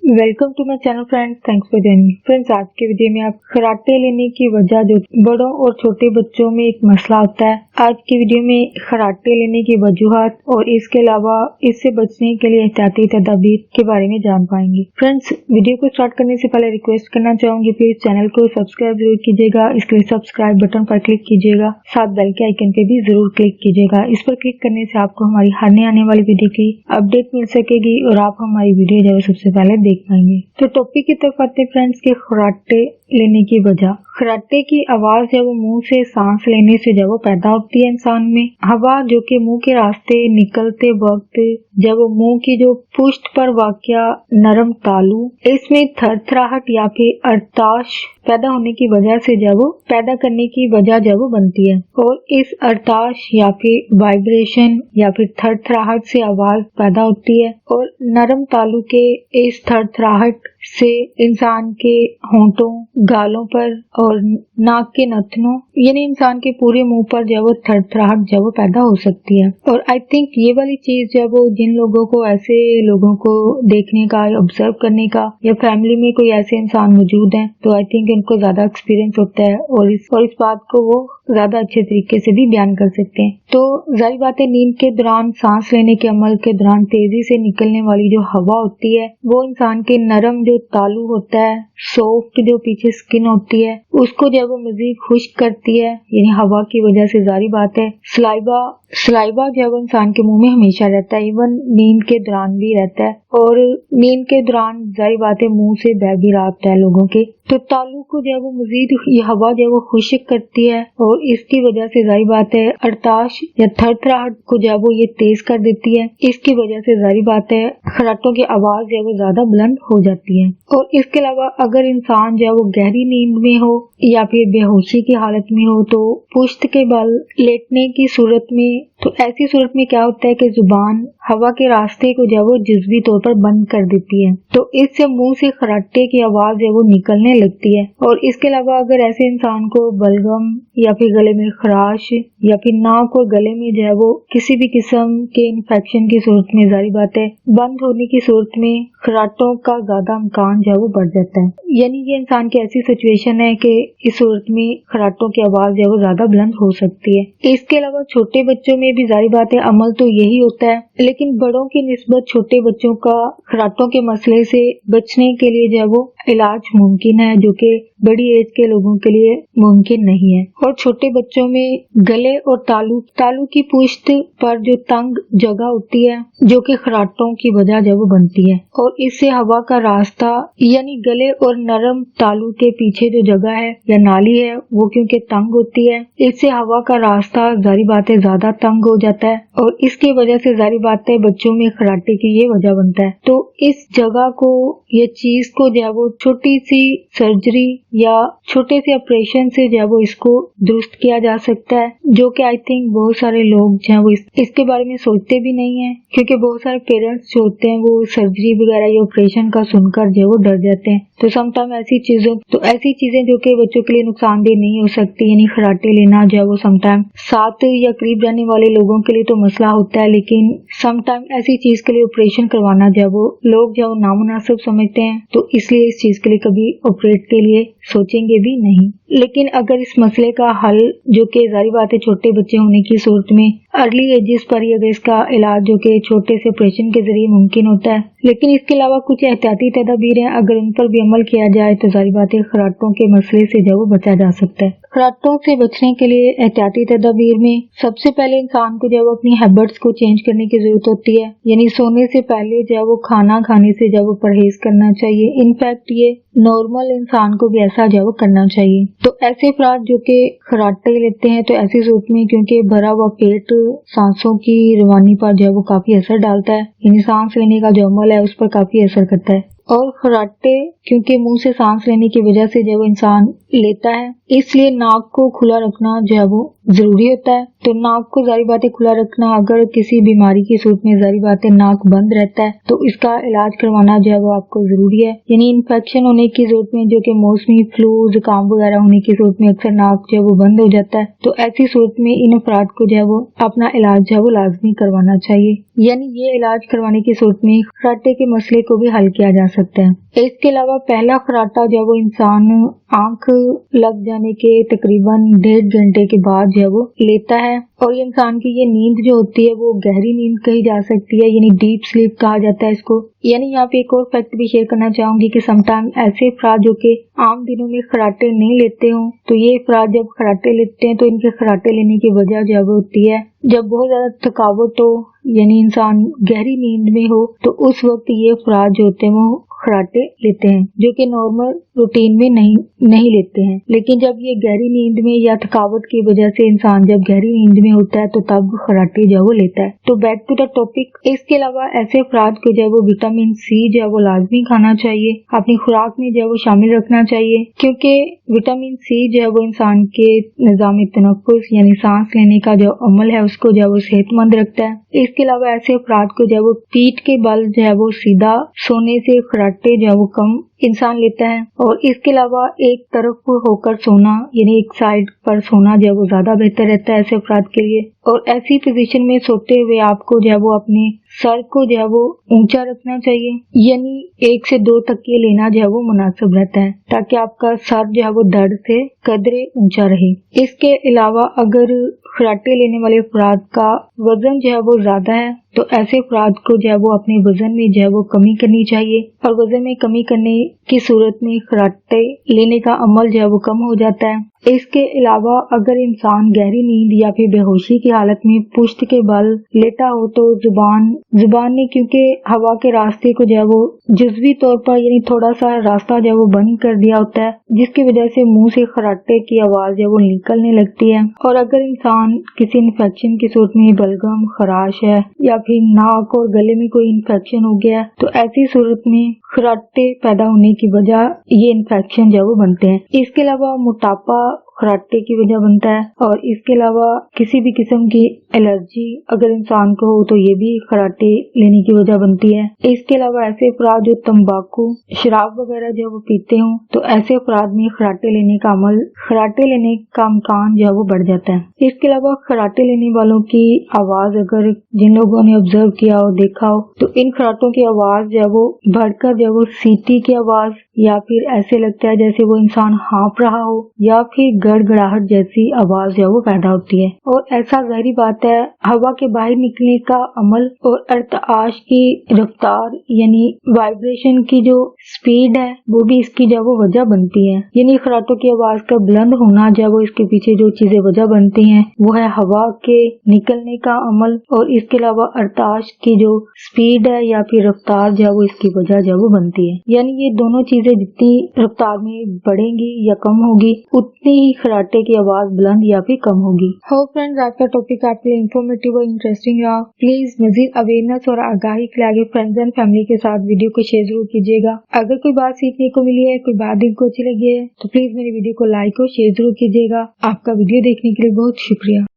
Welcome to my channel friends, thanks for joining. Friends, आज के video में आप कराटे लेने की वजह जो बड़ों और छोटे बच्चों में एक मसला होता है, आज की वीडियो में कराटे लेने की वजूहात और इसके अलावा इससे बचने के लिए एहतियाती तदाबीर के बारे में जान पाएंगे। फ्रेंड्स, वीडियो को स्टार्ट करने से पहले रिक्वेस्ट करना चाहूंगी, प्लीज चैनल को सब्सक्राइब जरूर कीजिएगा। इसके लिए सब्सक्राइब बटन पर क्लिक कीजिएगा, साथ बेल के आइकन पे भी जरूर क्लिक कीजिएगा। इस पर क्लिक करने से आपको हमारी हर नई आने वाली वीडियो की अपडेट मिल सकेगी और आप हमारी वीडियो जो है सबसे पहले देख पाएंगे। तो टॉपिक की तरफ आते हैं फ्रेंड्स के कराटे लेने की वजह। कराटे की आवाज जब वो मुंह से सांस लेने से जब वो पैदा होती है इंसान में, हवा जो कि मुंह के रास्ते निकलते वक्त जब वो मुंह की जो पुष्ट पर वाक़या नरम तालू, इसमें थरथराहट या फिर अरताश पैदा होने की वजह से जब वो पैदा करने की वजह जब वो बनती है और इस अरताश या फिर वाइब्रेशन या फिर थरथराहट से आवाज पैदा होती है और नरम तालू के इस थरथराहट से इंसान के होंठों, गालों पर और नाक के नथनों यानी इंसान के पूरे मुंह पर जब वो थरथराहट जब वो पैदा हो सकती है। और आई थिंक ये वाली चीज जब वो जिन लोगों को ऐसे लोगों को देखने का, ऑब्जर्व करने का या फैमिली में कोई ऐसे इंसान मौजूद है तो आई थिंक उनको ज्यादा एक्सपीरियंस होता है और इस बात को वो ज्यादा अच्छे तरीके से भी बयान कर सकते हैं। तो जाहिर बात है, नींद के दौरान सांस लेने के अमल के दौरान तेजी से निकलने वाली जो हवा होती है वो इंसान के नरम जो तालू होता है, सॉफ्ट जो पीछे स्किन होती है, उसको जब वो मजीद खुश्क करती है, यानी हवा की वजह से जाहिर बात है सलाइवा जब इंसान के मुंह में हमेशा रहता है, इवन नींद के दौरान भी रहता है और नींद के दौरान जाहिर बात है मुंह से बह भी रहा होता है लोगों के। तो तालू को जब वो मजीद ये हवा जब वो खुश्क करती है और इसकी वजह से जाहिर बात है अरताश या थरथराहट को जब वो ये तेज कर देती है, इसकी वजह से जाहिर बात है खराटों की आवाज जब वो ज्यादा बुलंद हो जाती है। और इसके अलावा अगर इंसान जब वो गहरी नींद में हो या फिर बेहोशी की हालत में हो तो पुश्त के बल लेटने की सूरत में, तो ऐसी सूरत में क्या होता है कि जुबान हवा के रास्ते को जब वो जज्बी तौर पर बंद कर देती है, तो इससे मुंह से खराटे की आवाज जब वो निकलने लगती है। और इसके अलावा अगर ऐसे इंसान को बलगम या फिर गले में खराश या फिर नाक और गले में जो है वो किसी भी किस्म के इन्फेक्शन की सूरत में जारी बात है बंद होने की सूरत में खराटों का ज्यादा इम्कान जो है वो बढ़ जाता है। यानी ये इंसान की ऐसी सिचुएशन है कि इस सूरत में खराटों की आवाज जो है वो ज्यादा बुलंद हो सकती है। इसके अलावा छोटे बच्चों में भी जारी बात है अमल तो यही होता है, लेकिन बड़ों की निस्बत छोटे बच्चों का खराटों के मसले से बचने के लिए जो है वो इलाज मुमकिन है, जो कि बड़ी एज के लोगों के लिए मुमकिन नहीं है। और छोटे बच्चों में गले और तालू की पुश्त पर जो तंग जगह होती है जो कि खराटों की वजह जब वो बनती है और इससे हवा का रास्ता यानी गले और नरम तालू के पीछे जो जगह है या नाली है वो क्योंकि तंग होती है, इससे हवा का रास्ता जारी बात है ज्यादा तंग हो जाता है और इसकी वजह से जारी बात है बच्चों में खराटे की ये वजह बनता है। तो इस जगह को, ये चीज को जो है वो छोटी सी सर्जरी या छोटे से ऑपरेशन से जो है वो इसको दुरुस्त किया जा सकता है, जो कि आई थिंक बहुत सारे लोग जो है वो इसके बारे में सोचते भी नहीं है, क्योंकि बहुत सारे पेरेंट्स जो होते हैं वो सर्जरी वगैरह या ऑपरेशन का सुनकर जो है वो डर जाते हैं। तो समटाइम ऐसी चीजें जो कि बच्चों के लिए नुकसानदेह नहीं हो सकती, यानी खराटे लेना जो है वो समटाइम साथ या करीब रहने वाले लोगों के लिए तो मसला होता है, लेकिन समटाइम ऐसी चीज के लिए ऑपरेशन करवाना जो है वो लोग जो नामुनासिब समझते हैं, तो इसलिए इस चीज के लिए कभी ऑपरेट के लिए सोचेंगे भी नहीं। लेकिन अगर इस मसले का हल जो कि जारी बात है छोटे बच्चे होने की सूरत में अर्ली एजेस पर ही अगर इसका इलाज जो कि छोटे से ऑपरेशन के जरिए मुमकिन होता है, लेकिन इसके अलावा कुछ एहतियाती तदाबीर हैं, अगर उन पर भी अमल किया जाए तो जारी बात है खराटों के मसले से जो बचा जा सकता है। खराटों से बचने के लिए एहतियाती तदाबीर में सबसे पहले इंसान को जब अपनी हैबिट्स को चेंज करने की जरूरत होती है, यानी सोने से पहले जब वो खाना खाने से जब वो परहेज करना चाहिए। इनफैक्ट ये नॉर्मल इंसान को भी ऐसा जो करना चाहिए। तो ऐसे अफराद जो कि खराटे लेते हैं तो ऐसी सूरत में क्योंकि भरा हुआ पेट सांसों की रवानी पर जो है वो काफी असर डालता है, यानी सांस लेने का जो अमल है उस पर काफी असर करता है। और खराटे क्योंकि मुंह से सांस लेने की वजह से जब इंसान लेता है, इसलिए नाक को खुला रखना जो है वो जरूरी होता है। तो नाक को जारी बातें खुला रखना, अगर किसी बीमारी की सूरत में जारी बातें नाक बंद रहता है तो इसका इलाज करवाना जो है वो आपको जरूरी है। यानी इन्फेक्शन होने की सूरत में, जो कि मौसमी फ्लू जुकाम वगैरह होने की सूरत में अक्सर नाक जो है वो बंद हो जाता है, तो ऐसी सूरत में इन अफराद को जो है वो अपना इलाज जो है वो लाजमी करवाना चाहिए। यानी ये इलाज करवाने की सूरत में खराटे के मसले को भी हल किया जा सकता है। इसके अलावा पहला खराटा जो है वो इंसान आंख लग जाने के तकरीबन 1.5 घंटे के बाद जो है वो लेता है, और इंसान की ये नींद जो होती है वो गहरी नींद कही जा सकती है, यानी डीप स्लीप कहा जाता है इसको। यानी यहाँ पे एक और फैक्ट भी शेयर करना चाहूंगी कि समटाइम ऐसे अफराद जो कि आम दिनों में खराटे नहीं लेते हों, तो ये अफराद जब खराटे लेते हैं तो इनके खराटे लेने की वजह जो है वो होती है जब बहुत ज्यादा थकावट हो, यानी इंसान गहरी नींद में हो, तो उस वक्त ये अफराद जो होते हैं वो खराटे लेते हैं, जो कि नॉर्मल रूटीन में नहीं लेते हैं। लेकिन जब ये गहरी नींद में या थकावट की वजह से इंसान जब गहरी नींद में होता है तो तब खराटे जो वो लेता है। तो बैक टू द टॉपिक। इसके अलावा ऐसे अफराद को जो वो विटामिन सी जो वो लाजमी खाना चाहिए, अपनी खुराक में जो वो शामिल रखना चाहिए, क्योंकि विटामिन सी जो है वो इंसान के निज़ाम तनफ्फुस यानी सांस लेने का जो अमल है उसको जो है वो सेहतमंद रखता है। इसके अलावा ऐसे अफराद को जो है वो पीठ के बल जो है वो सीधा सोने से खराटे जो है वो कम इंसान लेता है, और इसके अलावा एक तरफ होकर सोना यानी एक साइड पर सोना जो है वो ज्यादा बेहतर रहता है ऐसे अफराद के लिए। और ऐसी पोजीशन में सोते हुए आपको जो है वो अपने सर को जो है वो ऊंचा रखना चाहिए, यानी 1 से 2 तकिए लेना जो है वो मुनासिब रहता है, ताकि आपका सर जो है वो दर्द से कदरे ऊंचा रहे। इसके अलावा अगर खराटे लेने वाले अफराद का वजन जो है वो ज्यादा है तो ऐसे अफराद को जो है वो अपने वजन में जो है वो कमी करनी चाहिए, और वजन में कमी करने की सूरत में खराटे लेने का अमल जो है वो कम हो जाता है। इसके अलावा अगर इंसान गहरी नींद या फिर बेहोशी की हालत में पुश्त के बल लेटा हो तो जुबान ने क्योंकि हवा के रास्ते को जो है वो जुज़वी तौर पर यानी थोड़ा सा रास्ता जो है वो बंद कर दिया होता है, जिसकी वजह से मुंह से खराटे की आवाज जो है वो निकलने लगती है। और अगर इंसान किसी इन्फेक्शन की सूरत में बलगम, खराश है या फिर नाक और गले में कोई इन्फेक्शन हो गया तो ऐसी सूरत में खराटे पैदा होने की वजह ये इन्फेक्शन जो है वो बनते हैं। इसके अलावा मोटापा खराटे की वजह बनता है, और इसके अलावा किसी भी किस्म की एलर्जी अगर इंसान को हो तो ये भी खराटे लेने की वजह बनती है। इसके अलावा ऐसे अफराद जो तंबाकू, शराब वगैरह जो वो पीते हों तो ऐसे अफराद में खराटे लेने का इम्कान जो है वो बढ़ जाता है। इसके अलावा खराटे लेने वालों की आवाज अगर जिन लोगों ने ऑब्जर्व किया हो, देखा हो, तो इन खराटों की आवाज जो है वो बढ़कर जो वो सीटी की आवाज या फिर ऐसे लगता है जैसे वो इंसान हाँफ रहा हो या फिर गड़गड़ाहट जैसी आवाज जो वो पैदा होती है। और ऐसा जाहिर बात है हवा के बाहर निकलने का अमल और अर्ताश की रफ्तार यानी वाइब्रेशन की जो स्पीड है वो भी इसकी जो वो वजह बनती है। यानी खराटों की आवाज का बुलंद होना जो वो इसके पीछे जो चीजें वजह बनती हैं वो है हवा के निकलने का अमल, और इसके अलावा अर्ताश की जो स्पीड है या फिर रफ्तार जो वो इसकी वजह जो वो बनती है। यानी ये दोनों चीजें जितनी रफ्तार में बढ़ेंगी या कम होगी उतनी ही खराटे की आवाज बुलंद या फिर कम होगी। होप फ्रेंड्स आज का टॉपिक आपके लिए इन्फॉर्मेटिव और इंटरेस्टिंग रहा। प्लीज मजीद अवेयरनेस और आगाही के लिए आगे फ्रेंड्स एंड फैमिली के साथ वीडियो को शेयर जरूर कीजिएगा। अगर कोई बात सीखने को मिली है, कोई बात दिन को अच्छी लगी है तो प्लीज मेरी वीडियो को लाइक और शेयर जरूर कीजिएगा। आपका वीडियो देखने के लिए बहुत शुक्रिया।